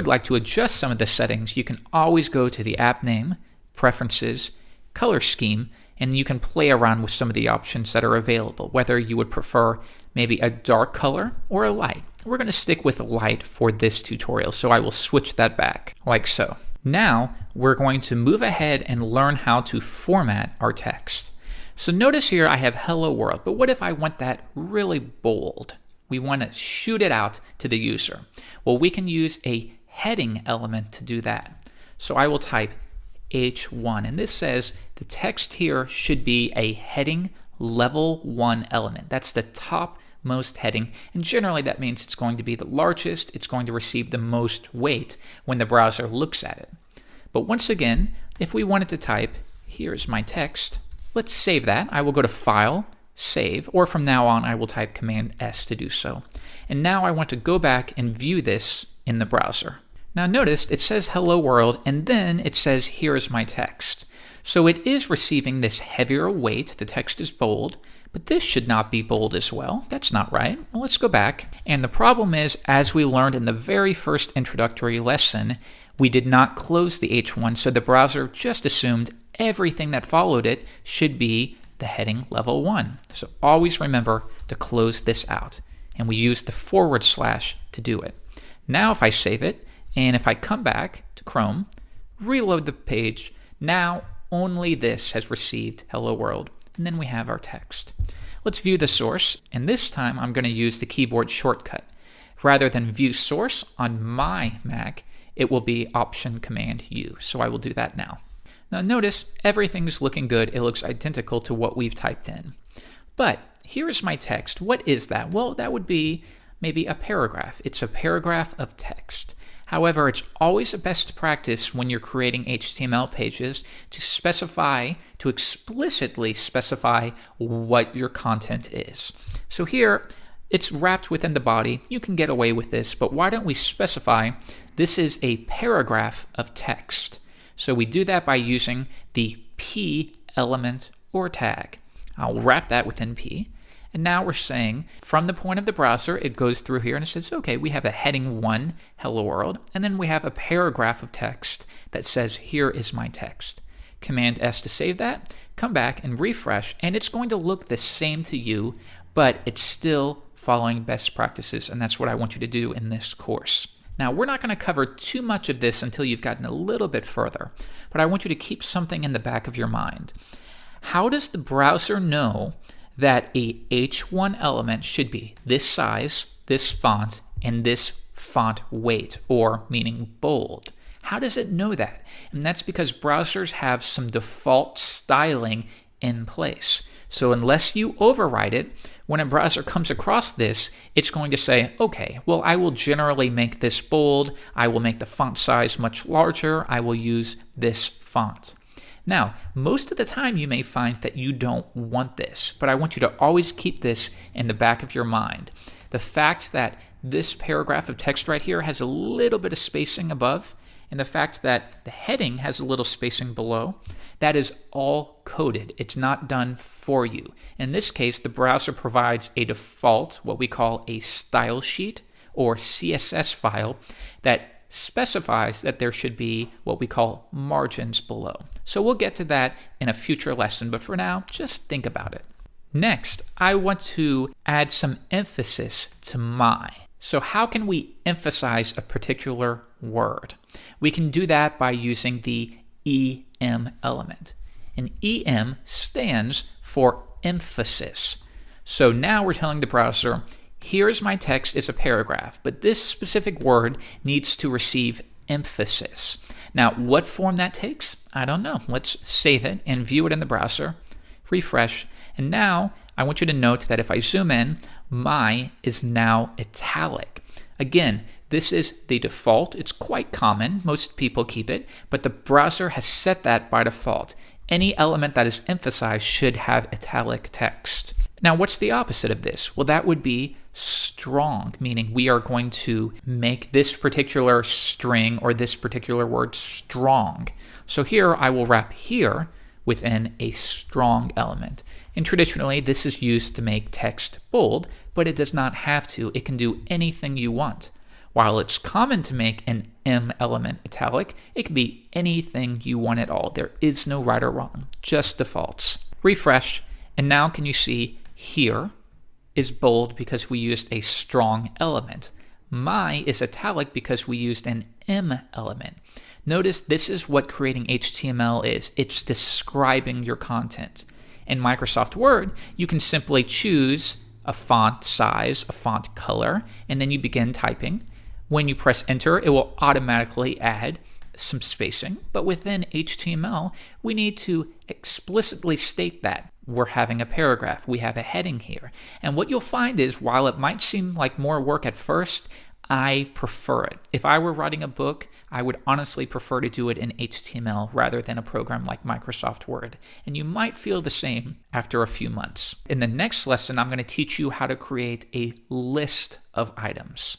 would like to adjust some of the settings, you can always go to the app name, preferences, color scheme, and you can play around with some of the options that are available, whether you would prefer maybe a dark color or a light. We're going to stick with light for this tutorial, so I will switch that back, like so. Now, we're going to move ahead and learn how to format our text. So notice here I have Hello World, but what if I want that really bold? We want to shoot it out to the user. Well, we can use a heading element to do that. So I will type H1, and this says the text here should be a heading level 1 element. That's the topmost heading, and generally that means it's going to be the largest, it's going to receive the most weight when the browser looks at it. But once again, if we wanted to type, here's my text, let's save that. I will go to File, Save, or from now on I will type Command S to do so. And now I want to go back and view this in the browser. Now notice it says Hello World, and then it says here's my text. So it is receiving this heavier weight, the text is bold, but this should not be bold as well. That's not right. Well, let's go back. And the problem is, as we learned in the very first introductory lesson, we did not close the H1, so the browser just assumed everything that followed it should be the heading level 1. So always remember to close this out. And we use the / to do it. Now if I save it, and if I come back to Chrome, reload the page, now only this has received Hello World, and then we have our text. Let's view the source, and this time I'm going to use the keyboard shortcut. Rather than view source on my Mac, it will be Option Command U, so I will do that now. Now notice everything's looking good. It looks identical to what we've typed in. But here's my text. What is that? Well, that would be maybe a paragraph. It's a paragraph of text. However, it's always a best practice when you're creating HTML pages to explicitly specify what your content is. So here, it's wrapped within the body. You can get away with this, but why don't we specify this is a paragraph of text? So we do that by using the P element or tag. I'll wrap that within P. And now we're saying from the point of the browser, it goes through here and it says, okay, we have a heading 1, Hello World, and then we have a paragraph of text that says, here is my text. Command S to save that, come back and refresh, and it's going to look the same to you, but it's still following best practices, and that's what I want you to do in this course. Now, we're not going to cover too much of this until you've gotten a little bit further, but I want you to keep something in the back of your mind. How does the browser know that a H1 element should be this size, this font, and this font weight, or meaning bold? How does it know that? And that's because browsers have some default styling in place. So unless you override it, when a browser comes across this, it's going to say, okay, well, I will generally make this bold, I will make the font size much larger, I will use this font. Now, most of the time you may find that you don't want this, but I want you to always keep this in the back of your mind. The fact that this paragraph of text right here has a little bit of spacing above, and the fact that the heading has a little spacing below, that is all coded. It's not done for you. In this case, the browser provides a default, what we call a style sheet or CSS file that specifies that there should be what we call margins below. So we'll get to that in a future lesson, but for now, just think about it. Next, I want to add some emphasis to my. So how can we emphasize a particular word? We can do that by using the EM element. And EM stands for emphasis. So now we're telling the browser, here's my text, it's a paragraph, but this specific word needs to receive emphasis. Now, what form that takes? I don't know. Let's save it and view it in the browser, refresh, and now I want you to note that if I zoom in, my is now italic. Again, this is the default. It's quite common. Most people keep it, but the browser has set that by default. Any element that is emphasized should have italic text. Now, what's the opposite of this? Well, that would be strong, meaning we are going to make this particular string or this particular word strong. So here I will wrap here within a strong element. And traditionally, this is used to make text bold, but it does not have to. It can do anything you want. While it's common to make an M element italic, it can be anything you want at all. There is no right or wrong, just defaults. Refresh, and now can you see here is bold because we used a strong element. My is italic because we used an M element. Notice this is what creating HTML is. It's describing your content. In Microsoft Word, you can simply choose a font size, a font color, and then you begin typing. When you press enter, it will automatically add some spacing, but within HTML, we need to explicitly state that. We're having a paragraph, we have a heading here. And what you'll find is, while it might seem like more work at first, I prefer it. If I were writing a book, I would honestly prefer to do it in HTML rather than a program like Microsoft Word. And you might feel the same after a few months. In the next lesson, I'm going to teach you how to create a list of items.